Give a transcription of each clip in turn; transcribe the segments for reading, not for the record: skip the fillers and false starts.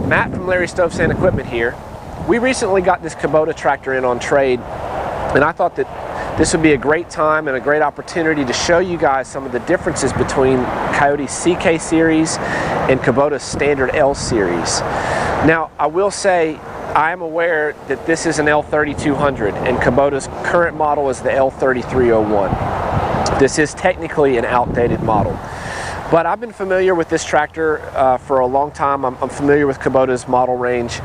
Matt from Larry Stove Sand Equipment here. We recently got this Kubota tractor in on trade, and I thought that this would be a great time and a great opportunity to show you guys some of the differences between Kioti's CK series and Kubota's standard L series. Now, I will say I am aware that this is an L3200 and Kubota's current model is the L3301. This is technically an outdated model. But I've been familiar with this tractor for a long time. I'm familiar with Kubota's model range.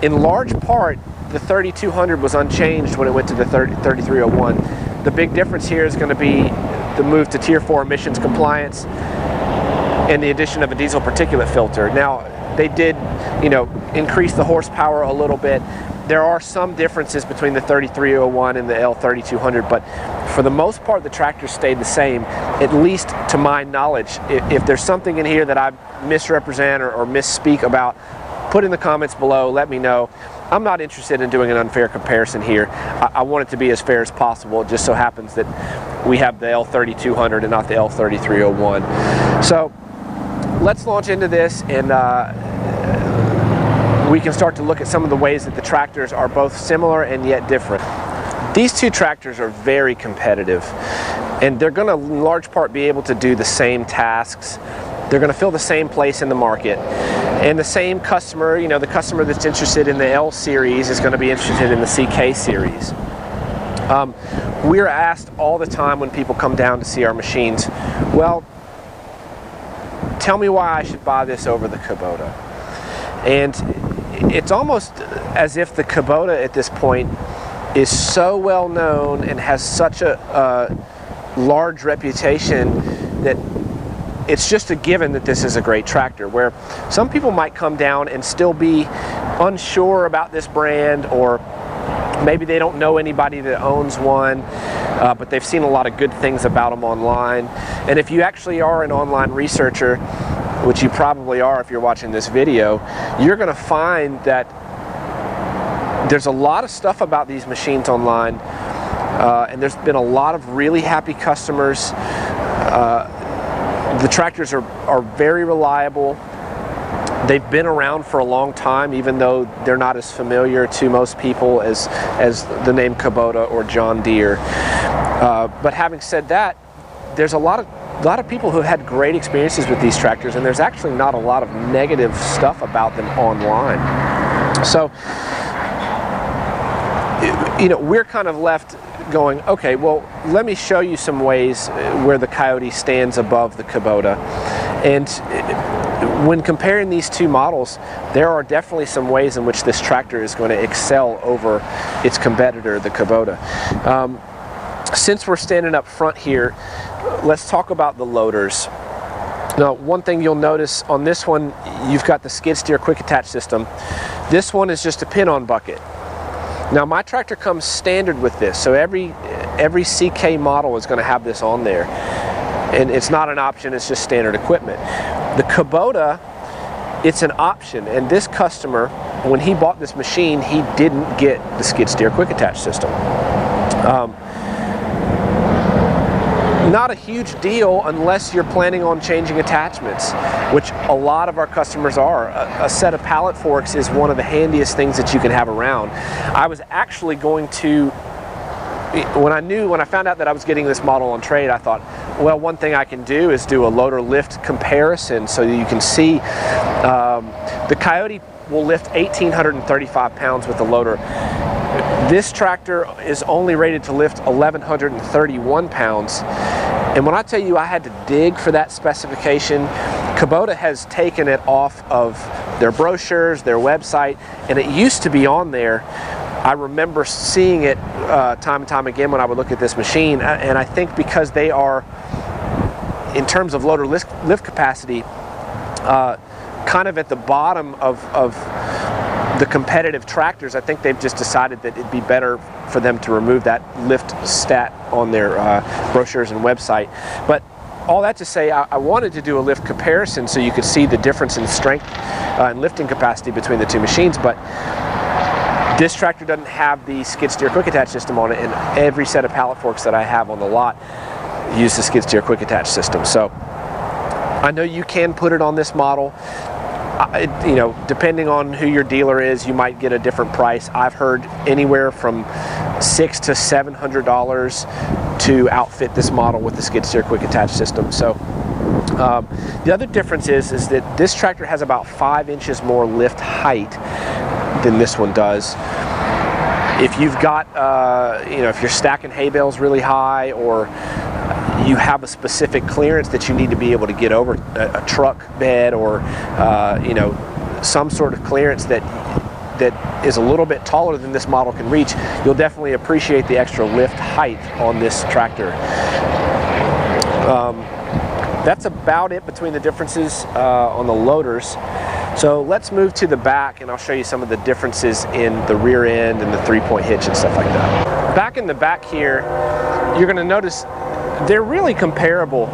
In large part, the 3200 was unchanged when it went to the 3301. The big difference here is going to be the move to Tier 4 emissions compliance and the addition of a diesel particulate filter. Now, they did, increase the horsepower a little bit. There are some differences between the 3301 and the L3200, but for the most part, the tractor stayed the same, at least to my knowledge. If there's something in here that I misrepresent or misspeak about, put in the comments below, let me know. I'm not interested in doing an unfair comparison here. I want it to be as fair as possible. It just so happens that we have the L3200 and not the L3301. So let's launch into this, and we can start to look at some of the ways that the tractors are both similar and yet different. These two tractors are very competitive, and they're going to in large part be able to do the same tasks. They're going to fill the same place in the market, and the same customer, the customer that's interested in the L series is going to be interested in the CK series. We're asked all the time when people come down to see our machines, well, tell me why I should buy this over the Kubota. And it's almost as if the Kubota at this point is so well known and has such a large reputation that it's just a given that this is a great tractor, where some people might come down and still be unsure about this brand, or maybe they don't know anybody that owns one, but they've seen a lot of good things about them online. And if you actually are an online researcher, which you probably are if you're watching this video, you're going to find that there's a lot of stuff about these machines online, and there's been a lot of really happy customers. The tractors are very reliable. They've been around for a long time, even though they're not as familiar to most people as the name Kubota or John Deere. But having said that, there's a lot of people who had great experiences with these tractors, and there's actually not a lot of negative stuff about them online. So, we're kind of left going, okay, well, let me show you some ways where the Kioti stands above the Kubota. And when comparing these two models, there are definitely some ways in which this tractor is going to excel over its competitor, the Kubota. Since we're standing up front here, let's talk about the loaders. Now, one thing you'll notice on this one, you've got the skid steer quick attach system. This one is just a pin-on bucket. Now, my tractor comes standard with this, so every CK model is going to have this on there, and it's not an option, it's just standard equipment. The Kubota, it's an option, and this customer, when he bought this machine, he didn't get the skid steer quick attach system. Not a huge deal unless you're planning on changing attachments, which a lot of our customers are. A set of pallet forks is one of the handiest things that you can have around. I was actually going to, when I found out that I was getting this model on trade, I thought, well, one thing I can do is do a loader lift comparison so that you can see the Kioti will lift 1,835 pounds with the loader. This tractor is only rated to lift 1,131 pounds. And when I tell you I had to dig for that specification, Kubota has taken it off of their brochures, their website, and it used to be on there. I remember seeing it time and time again when I would look at this machine, and I think because they are, in terms of loader lift capacity, kind of at the bottom of the competitive tractors, I think they've just decided that it'd be better for them to remove that lift stat on their brochures and website. But all that to say, I wanted to do a lift comparison so you could see the difference in strength and lifting capacity between the two machines. But this tractor doesn't have the skid steer quick attach system on it, and every set of pallet forks that I have on the lot use the skid steer quick attach system. So I know you can put it on this model. You know, depending on who your dealer is, you might get a different price. I've heard anywhere from $600 to $700 to outfit this model with the skid steer quick attach system. So the other difference is that this tractor has about 5 inches more lift height than this one does. If you've got, you know, if you're stacking hay bales really high, or you have a specific clearance that you need to be able to get over a truck bed, or you know, some sort of clearance that is a little bit taller than this model can reach, you'll definitely appreciate the extra lift height on this tractor. That's about it between the differences on the loaders. So let's move to the back, and I'll show you some of the differences in the rear end and the 3-point hitch and stuff like that. Back in the back here, you're going to notice they're really comparable.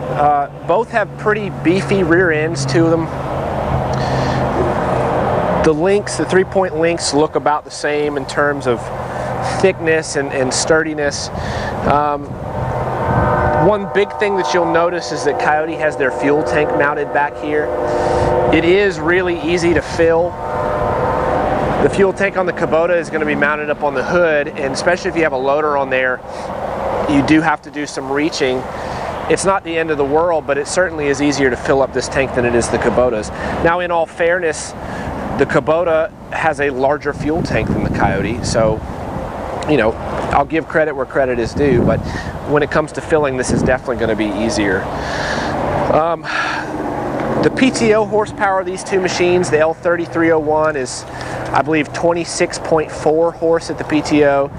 Both have pretty beefy rear ends to them. The links, the 3-point links, look about the same in terms of thickness and sturdiness. One big thing that you'll notice is that Kioti has their fuel tank mounted back here. It is really easy to fill. The fuel tank on the Kubota is going to be mounted up on the hood, and especially if you have a loader on there, you do have to do some reaching. It's not the end of the world, but it certainly is easier to fill up this tank than it is the Kubota's. Now, in all fairness, the Kubota has a larger fuel tank than the Kioti, so, you know, I'll give credit where credit is due, but when it comes to filling, this is definitely going to be easier. The PTO horsepower of these two machines, the L3301 is, I believe, 26.4 horse at the PTO.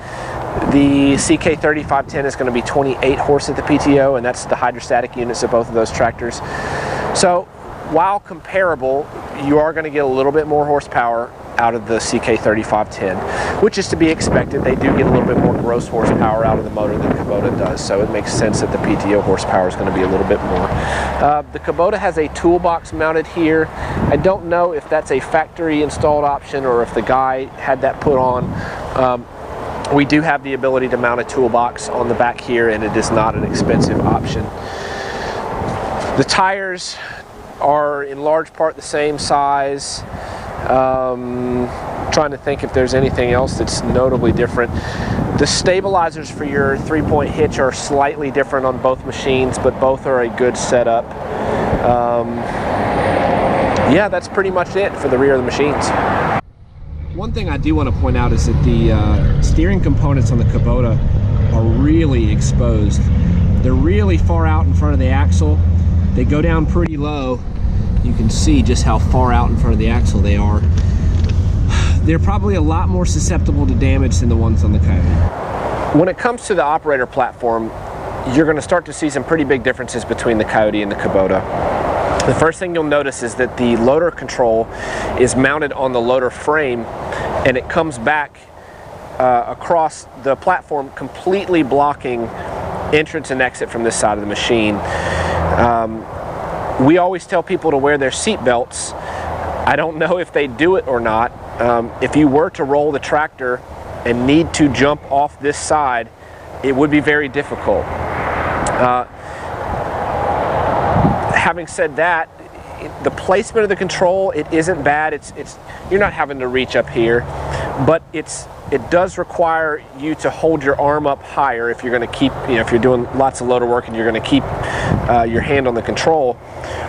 The CK10 is going to be 28 horse at the PTO, and that's the hydrostatic units of both of those tractors. So while comparable, you are going to get a little bit more horsepower out of the CK10, which is to be expected. They do get a little bit more gross horsepower out of the motor than Kubota does, so it makes sense that the PTO horsepower is going to be a little bit more. The Kubota has a toolbox mounted here. I don't know if that's a factory installed option or if the guy had that put on. We do have the ability to mount a toolbox on the back here, and it is not an expensive option. The tires are in large part the same size. Trying to think if there's anything else that's notably different. The stabilizers for your 3-point hitch are slightly different on both machines, but both are a good setup. Yeah, that's pretty much it for the rear of the machines. One thing I do want to point out is that the steering components on the Kubota are really exposed. They're really far out in front of the axle. They go down pretty low. You can see just how far out in front of the axle they are. They're probably a lot more susceptible to damage than the ones on the Kioti. When it comes to the operator platform, you're going to start to see some pretty big differences between the Kioti and the Kubota. The first thing you'll notice is that the loader control is mounted on the loader frame, and it comes back across the platform, completely blocking entrance and exit from this side of the machine. We always tell people to wear their seat belts. I don't know if they do it or not. If you were to roll the tractor and need to jump off this side, it would be very difficult. Having said that, the placement of the control, it isn't bad. You're not having to reach up here, but it does require you to hold your arm up higher if you're going to keep, if you're doing lots of loader work and you're going to keep your hand on the control.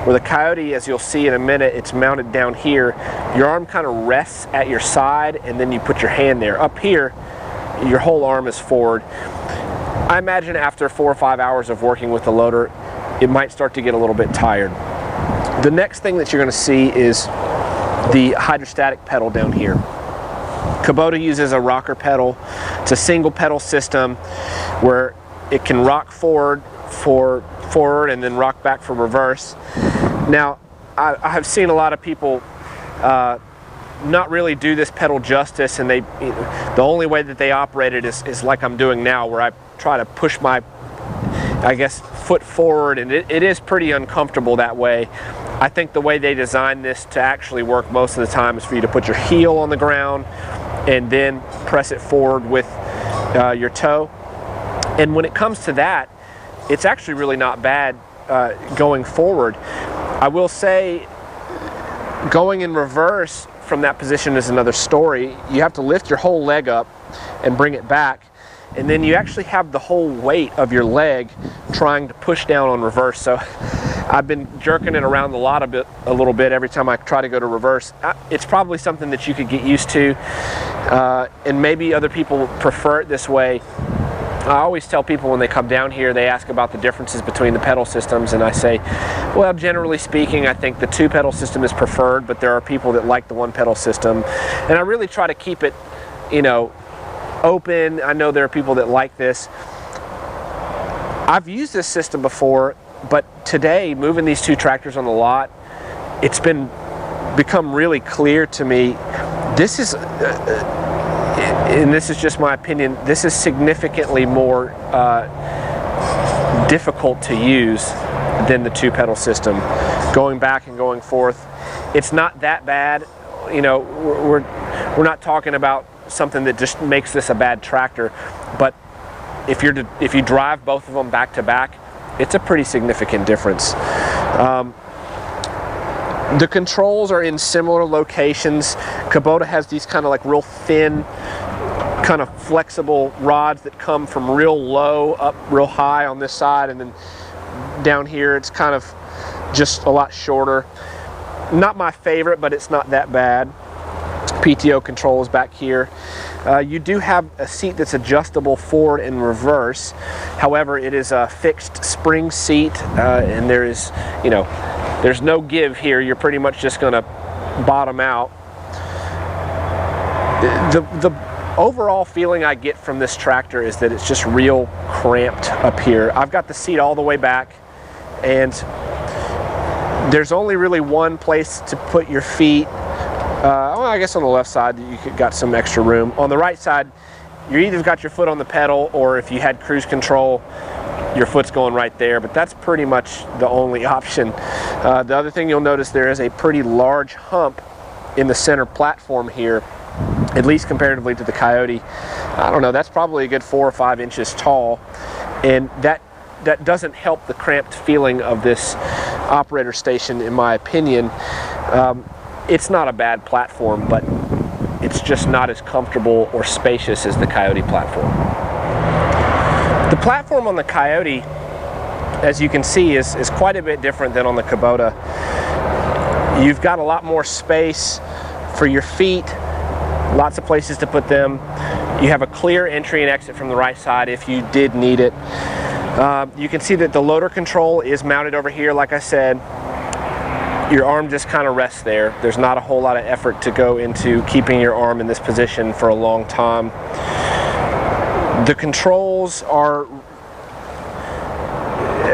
Where the Kioti, as you'll see in a minute, it's mounted down here. Your arm kind of rests at your side, and then you put your hand there. Up here, your whole arm is forward. I imagine after 4 or 5 hours of working with the loader, it might start to get a little bit tired. The next thing that you're going to see is the hydrostatic pedal down here. Kubota uses a rocker pedal. It's a single pedal system where it can rock forward for forward and then rock back for reverse. Now, I have seen a lot of people not really do this pedal justice, and the only way that they operate it is like I'm doing now, where I try to push my, I guess, foot forward, and it is pretty uncomfortable that way. I think the way they designed this to actually work most of the time is for you to put your heel on the ground and then press it forward with your toe. And when it comes to that, it's actually really not bad going forward. I will say, going in reverse from that position is another story. You have to lift your whole leg up and bring it back, and then you actually have the whole weight of your leg trying to push down on reverse. So I've been jerking it around a little bit every time I try to go to reverse. It's probably something that you could get used to, and maybe other people prefer it this way. I always tell people when they come down here, they ask about the differences between the pedal systems, and I say, well, generally speaking, I think the 2-pedal system is preferred, but there are people that like the 1-pedal system, and I really try to keep it, you know, open. I know there are people that like this. I've used this system before, but today, moving these 2 tractors on the lot, it's become really clear to me, this is and this is just my opinion, this is significantly more difficult to use than the 2-pedal system. Going back and going forth, it's not that bad. You know, we're not talking about something that just makes this a bad tractor, but if you drive both of them back to back, it's a pretty significant difference. The controls are in similar locations. Kubota has these kind of like real thin, kind of flexible rods that come from real low up real high on this side, and then down here it's kind of just a lot shorter. Not my favorite, but it's not that bad. PTO controls back here. You do have a seat that's adjustable forward and reverse. However, it is a fixed spring seat, and there is, you know, there's no give here. You're pretty much just going to bottom out. The overall feeling I get from this tractor is that it's just real cramped up here. I've got the seat all the way back, and there's only really one place to put your feet. Well, I guess on the left side you got some extra room. On the right side, you either got your foot on the pedal, or if you had cruise control, your foot's going right there, but that's pretty much the only option. The other thing you'll notice, there is a pretty large hump in the center platform here, at least comparatively to the Kioti. I don't know, that's probably a good 4 or 5 inches tall, and that doesn't help the cramped feeling of this operator station, in my opinion. It's not a bad platform, but it's just not as comfortable or spacious as the Kioti platform. The platform on the Kioti, as you can see, is quite a bit different than on the Kubota. You've got a lot more space for your feet, lots of places to put them. You have a clear entry and exit from the right side if you did need it. You can see that the loader control is mounted over here, like I said. Your arm just kind of rests there. There's not a whole lot of effort to go into keeping your arm in this position for a long time. The controls are,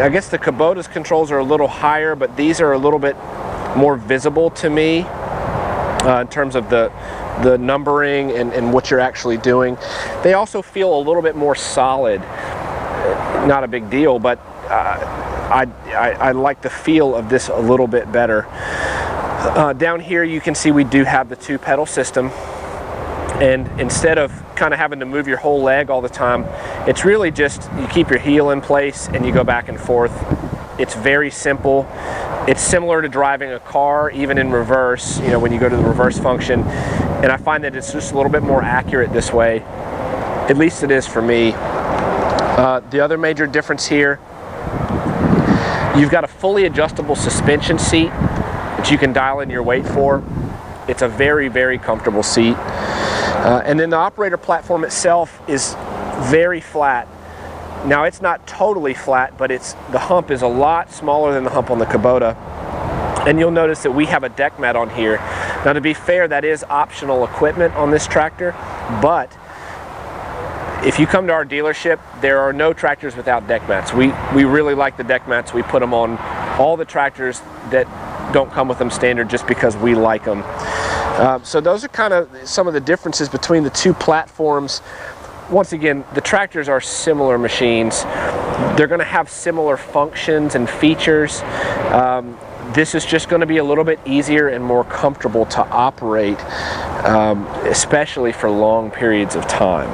I guess the Kubota's controls are a little higher, but these are a little bit more visible to me in terms of the numbering and what you're actually doing. They also feel a little bit more solid. Not a big deal, but I like the feel of this a little bit better. Down here you can see we do have the 2-pedal system, and instead of kind of having to move your whole leg all the time, it's really just you keep your heel in place and you go back and forth. It's very simple. It's similar to driving a car, even in reverse, you know, when you go to the reverse function, and I find that it's just a little bit more accurate this way. At least it is for me. The other major difference here, you've got a fully adjustable suspension seat that you can dial in your weight for. It's a very, very comfortable seat. And then the operator platform itself is very flat. Now, it's not totally flat, but the hump is a lot smaller than the hump on the Kubota. And you'll notice that we have a deck mat on here. Now, to be fair, that is optional equipment on this tractor, but if you come to our dealership, there are no tractors without deck mats. We really like the deck mats. We put them on all the tractors that don't come with them standard just because we like them. So those are kind of some of the differences between the 2 platforms. Once again, the tractors are similar machines. They're going to have similar functions and features. This is just going to be a little bit easier and more comfortable to operate, especially for long periods of time.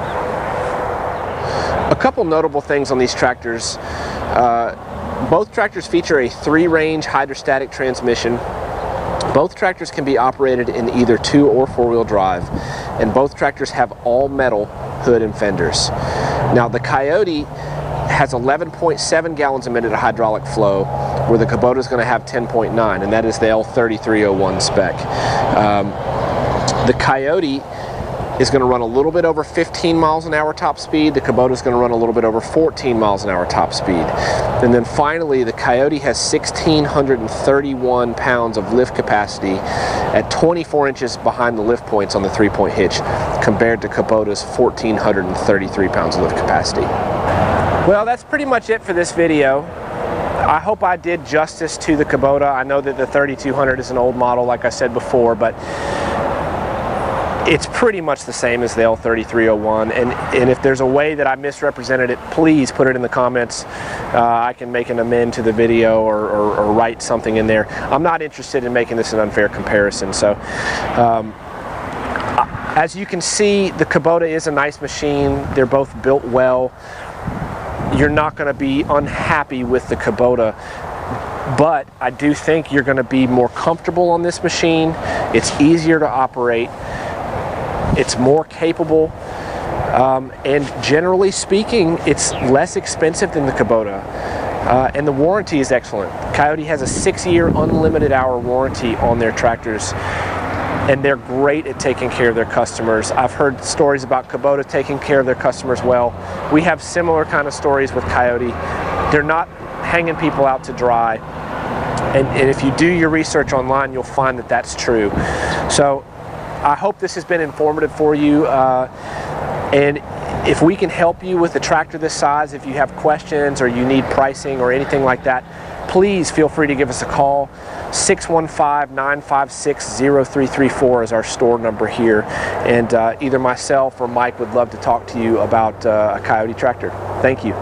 A couple notable things on these tractors. Both tractors feature a 3-range hydrostatic transmission. Both tractors can be operated in either 2- or 4-wheel drive, and both tractors have all metal hood and fenders. Now the Kioti has 11.7 gallons a minute of hydraulic flow, where the Kubota is going to have 10.9, and that is the L3301 spec. The Kioti is going to run a little bit over 15 miles an hour top speed. The Kubota is going to run a little bit over 14 miles an hour top speed. And then finally, the Kioti has 1,631 pounds of lift capacity at 24 inches behind the lift points on the 3-point hitch, compared to Kubota's 1,433 pounds of lift capacity. Well, that's pretty much it for this video. I hope I did justice to the Kubota. I know that the 3200 is an old model, like I said before, but it's pretty much the same as the L3301, and if there's a way that I misrepresented it, please put it in the comments. I can make an amend to the video or write something in there. I'm not interested in making this an unfair comparison. So as you can see, the Kubota is a nice machine. They're both built well. You're not going to be unhappy with the Kubota, but I do think you're going to be more comfortable on this machine. It's easier to operate. It's more capable, and generally speaking, it's less expensive than the Kubota, and the warranty is excellent. Kioti has a 6-year unlimited hour warranty on their tractors, and they're great at taking care of their customers. I've heard stories about Kubota taking care of their customers well. We have similar kind of stories with Kioti. They're not hanging people out to dry, and if you do your research online, you'll find that that's true. So I hope this has been informative for you, and if we can help you with a tractor this size, if you have questions or you need pricing or anything like that, please feel free to give us a call. 615-956-0334 is our store number here, and either myself or Mike would love to talk to you about a Kioti tractor. Thank you.